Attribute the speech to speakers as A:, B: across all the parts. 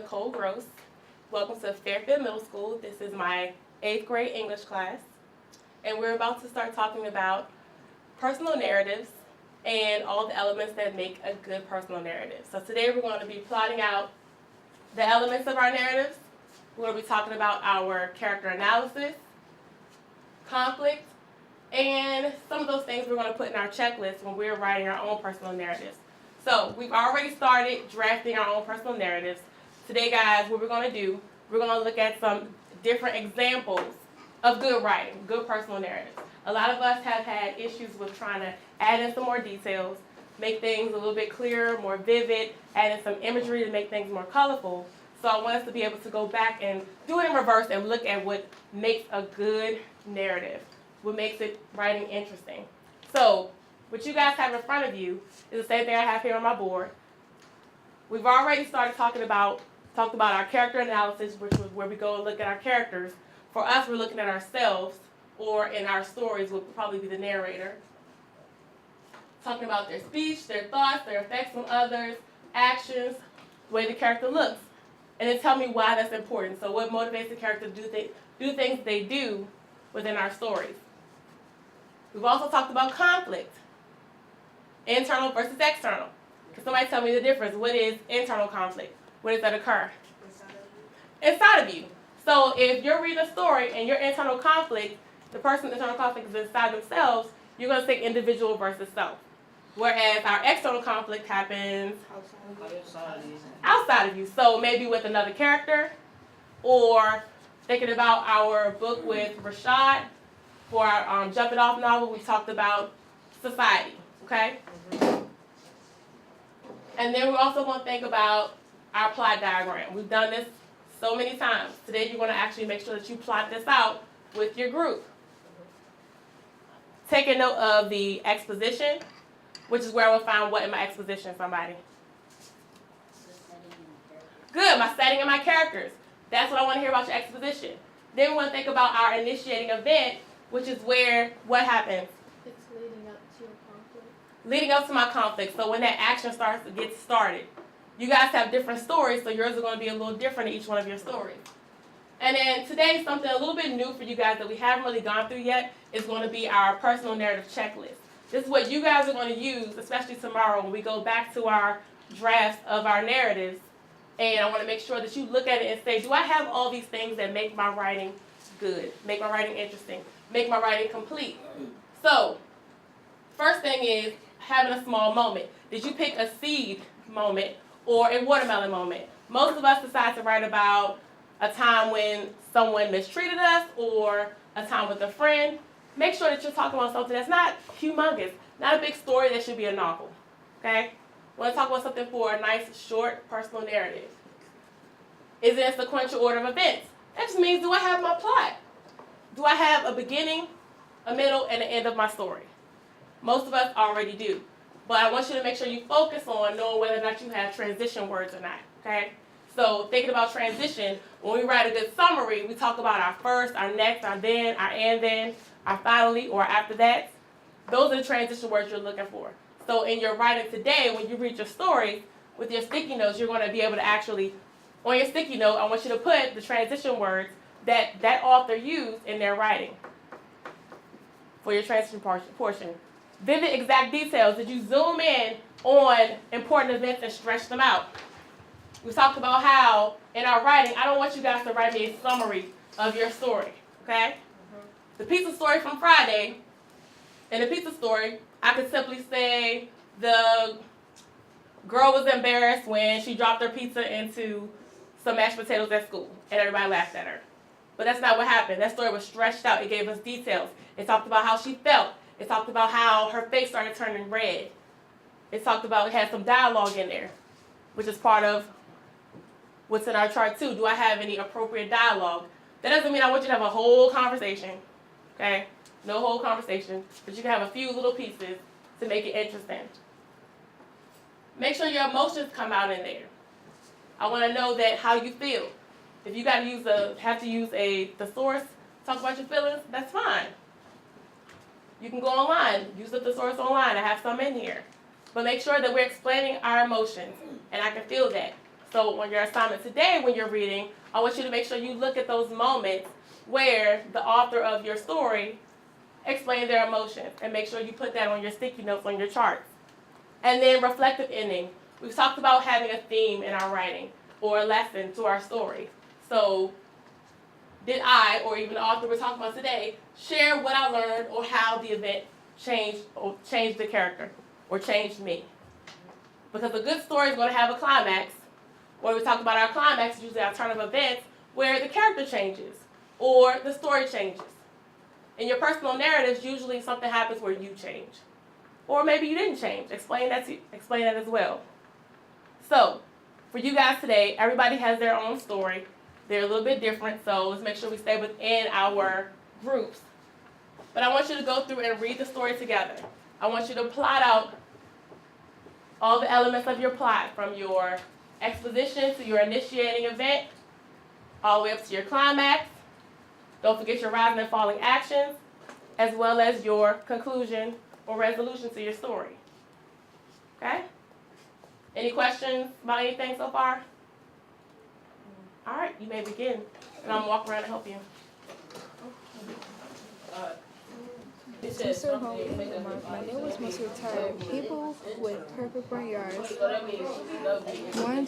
A: Nichole Gross. Welcome to Fairfield Middle School. This is my 8th grade English class. And we're about to start talking about personal narratives and all the elements that make a good personal narrative. So today we're going to be plotting out the elements of our narratives. We're going to be talking about our character analysis, conflict, and some of those things we're going to put in our checklist when we're writing our own personal narratives. So we've already started drafting our own personal narratives. Today, guys, what we're going to do, we're going to look at some different examples of good writing, good personal narratives. A lot of us have had issues with trying to add in some more details, make things a little bit clearer, more vivid, add in some imagery to make things more colorful. So I want us to be able to go back and do it in reverse and look at what makes a good narrative, what makes it writing interesting. So what you guys have in front of you is the same thing I have here on my board. We've already started talked about our character analysis, which was where we go and look at our characters. For us, we're looking at ourselves, or in our stories would probably be the narrator. Talking about their speech, their thoughts, their effects on others, actions, the way the character looks. And then tell me why that's important. So what motivates the character to do things they do within our stories. We've also talked about conflict. Internal versus external. Can somebody tell me the difference? What is internal conflict? Where does that occur? Inside of you. So if you're reading a story and your internal conflict, the person's internal conflict is inside themselves, you're going to think individual versus self. Whereas our external conflict happens outside of you. So maybe with another character, or thinking about our book with Rashad, for our Jumping Off novel, we talked about society, okay? And then we're also going to think about our plot diagram. We've done this so many times. Today you're going to actually make sure that you plot this out with your group. Take a note of the exposition, which is where I will find what in my exposition, somebody? Good, my setting and my characters. That's what I want to hear about your exposition. Then we want to think about our initiating event, which is where, what happens?
B: It's leading up to your conflict.
A: Leading up to my conflict. So when that action starts to get started. You guys have different stories, so yours are going to be a little different in each one of your stories. And then today, something a little bit new for you guys that we haven't really gone through yet is going to be our personal narrative checklist. This is what you guys are going to use, especially tomorrow when we go back to our drafts of our narratives. And I want to make sure that you look at it and say, do I have all these things that make my writing good, make my writing interesting, make my writing complete? So, first thing is having a small moment. Did you pick a seed moment or a watermelon moment? Most of us decide to write about a time when someone mistreated us or a time with a friend. Make sure that you're talking about something that's not humongous, not a big story that should be a novel, okay? I want to talk about something for a nice, short, personal narrative. Is it in sequential order of events? That just means, do I have my plot? Do I have a beginning, a middle, and an end of my story? Most of us already do. But I want you to make sure you focus on knowing whether or not you have transition words or not, okay? So thinking about transition, when we write a good summary, we talk about our first, our next, our then, our and then, our finally, or after that. Those are the transition words you're looking for. So in your writing today, when you read your story, with your sticky notes, you're going to be able to actually, on your sticky note, I want you to put the transition words that that author used in their writing for your transition portion. Vivid exact details. Did you zoom in on important events and stretch them out? We talked about how, in our writing, I don't want you guys to write me a summary of your story, okay? The pizza story from Friday, in the pizza story, I could simply say the girl was embarrassed when she dropped her pizza into some mashed potatoes at school, and everybody laughed at her. But that's not what happened. That story was stretched out. It gave us details. It talked about how she felt. It talked about how her face started turning red. It talked about, it had some dialogue in there, which is part of what's in our chart too. Do I have any appropriate dialogue? That doesn't mean I want you to have a whole conversation, okay? No whole conversation, but you can have a few little pieces to make it interesting. Make sure your emotions come out in there. I want to know that how you feel. If you got to have to use a thesaurus, talk about your feelings, that's fine. You can go online, use the thesaurus online. I have some in here. But make sure that we're explaining our emotions, and I can feel that. So on your assignment today, when you're reading, I want you to make sure you look at those moments where the author of your story explained their emotions, and make sure you put that on your sticky notes on your charts. And then reflective ending. We've talked about having a theme in our writing or a lesson to our story. So did I, or even the author we're talking about today, share what I learned or how the event changed the character or changed me? Because a good story is going to have a climax. When we talk about our climax, it's usually our turn of events where the character changes or the story changes. In your personal narratives, usually something happens where you change. Or maybe you didn't change. Explain that as well. So, for you guys today, everybody has their own story. They're a little bit different, so let's make sure we stay within our groups. But I want you to go through and read the story together. I want you to plot out all the elements of your plot, from your exposition to your initiating event, all the way up to your climax. Don't forget your rising and falling actions, as well as your conclusion or resolution to your story. Okay? Any questions about anything so far? All right, you may begin. And I'm going to walk around and help you.
C: So home, my neighbors mostly retired people with perfect front yards. One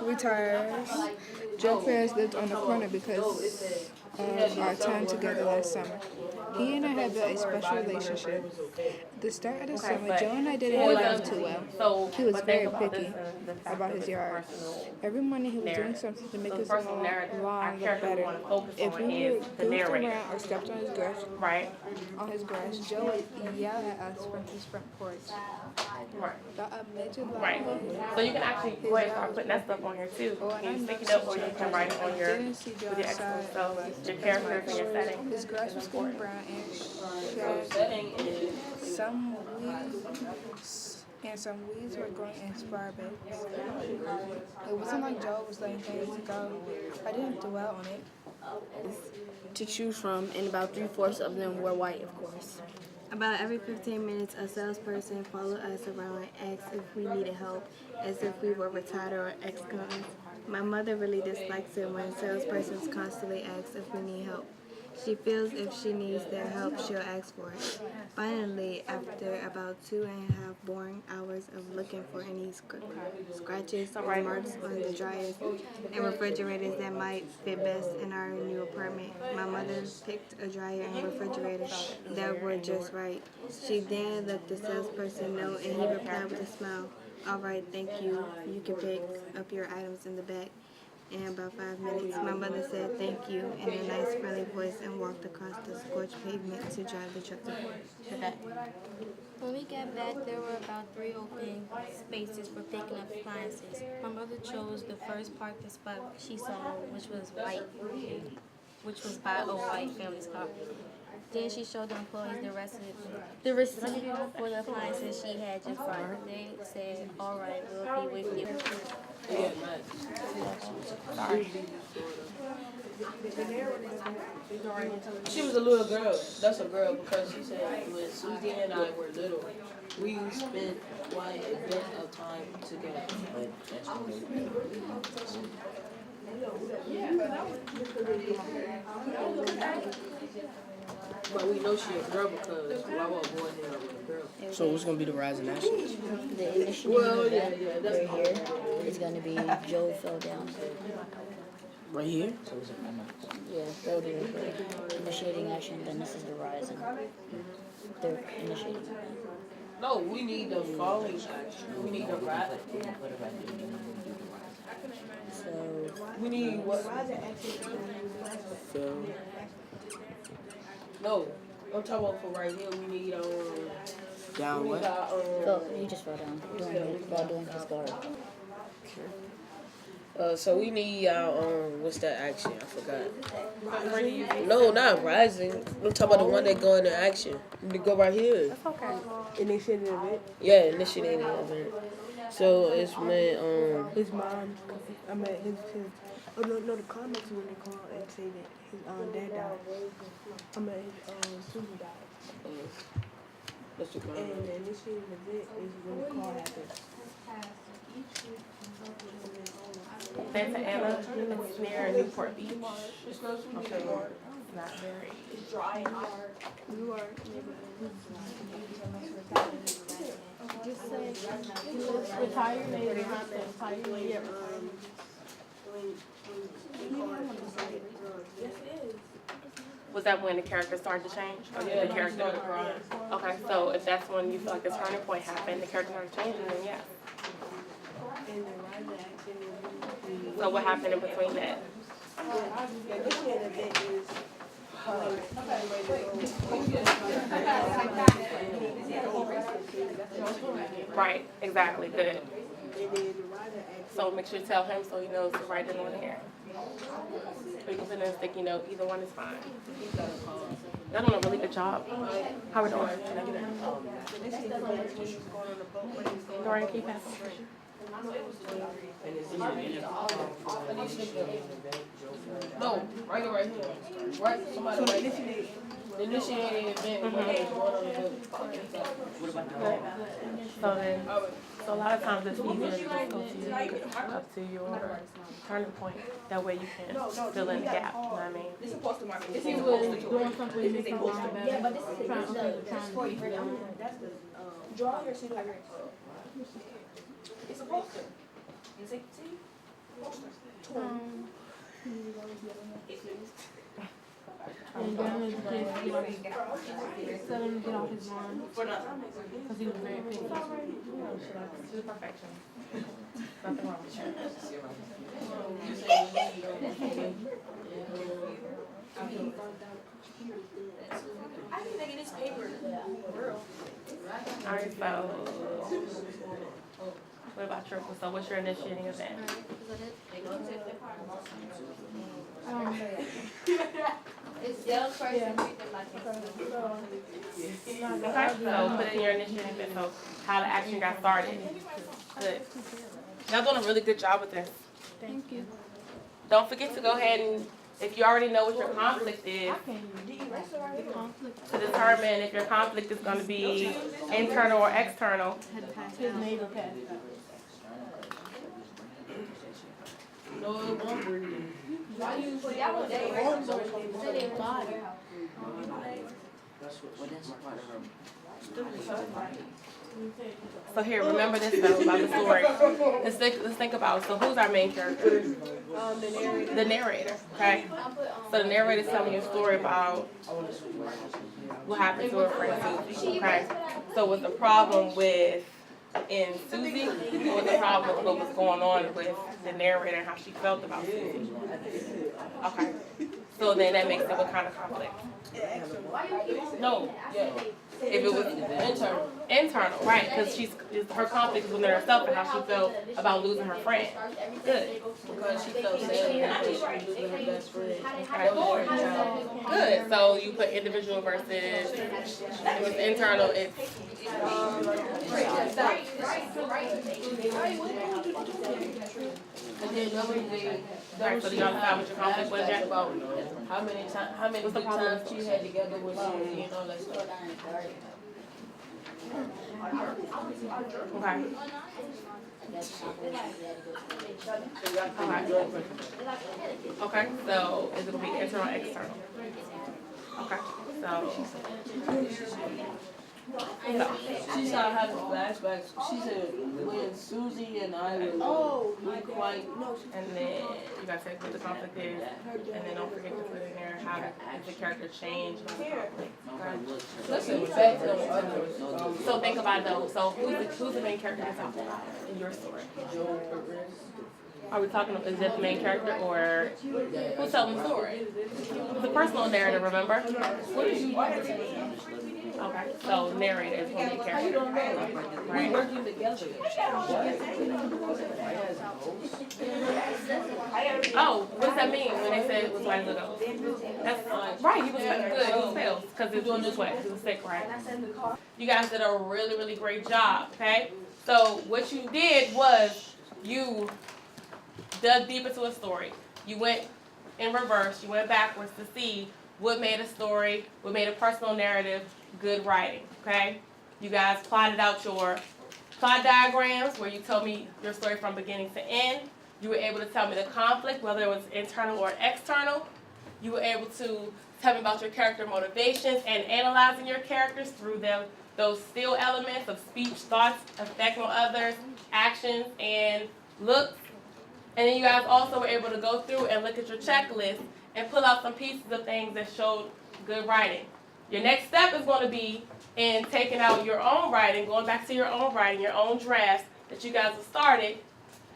C: retires. Joe Ferris lived on the corner because of our time together last summer. He and I had built a special relationship. At the start of the summer, Joe and I didn't get along too well. He was very picky about his yard. Every morning he was doing something to make his lawn look better. If we were goofed around or stepped on his grass, Joe would yell at us from his front porch.
A: Right. So you can actually go ahead and start putting that stuff on here too. You can stick it up or you can write it on your expo. So your characters and your setting.
C: His grass was getting brown and some weeds were growing in spider beds. It wasn't like Joe was letting things go. I didn't dwell on it.
D: To choose from, and about 3/4 of them were white, of course.
E: About every 15 minutes, a salesperson followed us around and asked if we needed help, as if we were retired or ex-cons. My mother really dislikes it when salespersons constantly ask if we need help. She feels if she needs their help, she'll ask for it. Finally, after about 2.5 boring hours of looking for any scratches or marks on the dryers and refrigerators that might fit best in our new apartment, my mother picked a dryer and refrigerator that were just right. She then let the salesperson know, and he replied with a smile, "All right, thank you. You can pick up your items in the back." In about 5 minutes, my mother said thank you in a nice, friendly voice and walked across the scorched pavement to drive the truck to the back.
B: When we got back, there were about 3 open spaces for picking up appliances. My mother chose the first parking spot she saw, which was by a white family's car. Then she showed the employees the receipt for the appliances she had just bought. They said, "All right, we'll be with you."
F: She was a little girl. That's a girl because she said when Susie and I were little, we spent quite a bit of time together. But we know she's a girl because why would a boy hang out with a girl?
G: So what's gonna be the rise in action?
D: The initiative right here is going to be Joe fell down.
G: Right here?
D: Yeah, fell down. Initiating action, then this is the rise. They're initiating.
F: No, we need the falling action. We need the rise.
D: So,
F: We need what?
G: So
F: No, I'm talking about for right here. We need
G: down
F: we
G: what?
F: got
D: he just fell down while doing his guard.
F: So we need what's that action? I forgot. No, not rising. I'm talking about the one that go into action. To go right here.
A: That's okay.
G: Initiative event.
F: Yeah, initiating the event. So it's when
G: His mom, I met his oh no, the comics when they call and say that his dad died. I met his Susie died.
F: That's the
G: And the initiative event is when the call happens.
A: Santa Ana, it's near Newport Beach. Okay, not very.
G: Just say he was retired, they retired.
A: Was that when the character started to change? Or did the character? Okay, so if that's when you feel like the turning point happened, the character started changing, then yes. So what happened in between that? Right, exactly, good. So make sure you tell him so he knows to write it on here. So you can put in a sticky note, either one is fine. Y'all doing a really good job. How we doing? Dorian, can you pass this?
F: No, right here. Right, somebody right here. The initiating event when they was going on the book.
A: So then, so a lot of times it's easier to just go to your turning point. That way you can fill in the gap, you know what I mean?
G: If he was doing something he didn't want to better, trying to
H: Draw your pseudo erase. It's a poster. Is it? See? Poster.
G: and get him his place, tell him to get off his mind, because he was very picky.
A: To perfection. Nothing wrong with that.
H: I think they get this paper.
A: Alright, so what about your, so what's your initiating event?
B: It's salesperson treated like
A: Okay, so put in your initiating event, so how the action got started. Good. Y'all doing a really good job with this.
G: Thank you.
A: Don't forget to go ahead and, if you already know what your conflict is, to determine if your conflict is going to be internal or external.
G: His neighbor passed out.
F: No, it won't breathe.
A: So here, remember this though about the story. Let's think about it. So who's our main character? The narrator. Okay. So the narrator is telling you a story about what happened to her friend Susie. Okay. So what's the problem with in Susie? What was the problem with what was going on with the narrator and how she felt about Susie? Okay. So then that makes it what kind of conflict? No.
F: Yeah.
A: If it was internal, right? Because her conflict is within herself and how she felt about losing her friend. Good.
F: Because she felt sad because she was losing her best friend. That was her child.
A: Good. So you put individual versus if it's internal. It's
F: And then
A: right. So do y'all decide what your conflict was yet?
F: about how many good times she had together with Susie and all that stuff.
A: Okay. Okay. So is it gonna be internal or external? Okay. So.
F: She started having flashbacks. She said when Susie and I were quite,
A: And then you gotta say what the conflict is, and then don't forget to put in there how the character changed.
F: listen, back to them others.
A: So think about those. So who's the main character you're talking about in your story? Are we talking, is that the main character or who's telling the story? It's a personal narrative, remember? Okay, so narrator is one of the characters. Right?
F: Working together.
A: Oh, what does that mean when they said it was like little? That's right, he was good, he was failed, because he was doing this way, he was sick, right? You guys did a really, really great job, okay? So what you did was you dug deep into a story. You went in reverse, you went backwards to see what made a story, what made a personal narrative good writing, okay? You guys plotted out your plot diagrams where you told me your story from beginning to end. You were able to tell me the conflict, whether it was internal or external. You were able to tell me about your character motivations and analyzing your characters through those still elements of speech, thoughts, effect on others, actions, and looks. And then you guys also were able to go through and look at your checklist and pull out some pieces of things that showed good writing. Your next step is going to be in taking out your own writing, going back to your own writing, your own drafts that you guys have started,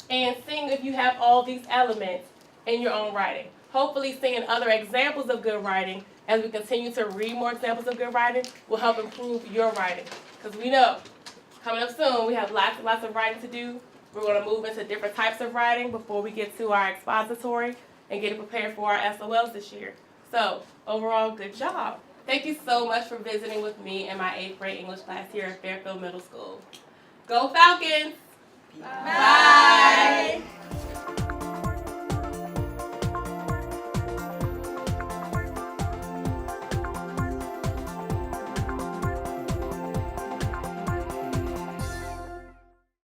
A: and seeing if you have all these elements in your own writing. Hopefully seeing other examples of good writing as we continue to read more examples of good writing will help improve your writing. Because we know, coming up soon, we have lots and lots of writing to do. We're going to move into different types of writing before we get to our expository and get prepared for our SOLs this year. So, overall, good job. Thank you so much for visiting with me in my 8th grade English class here at Fairfield Middle School. Go Falcons! Bye.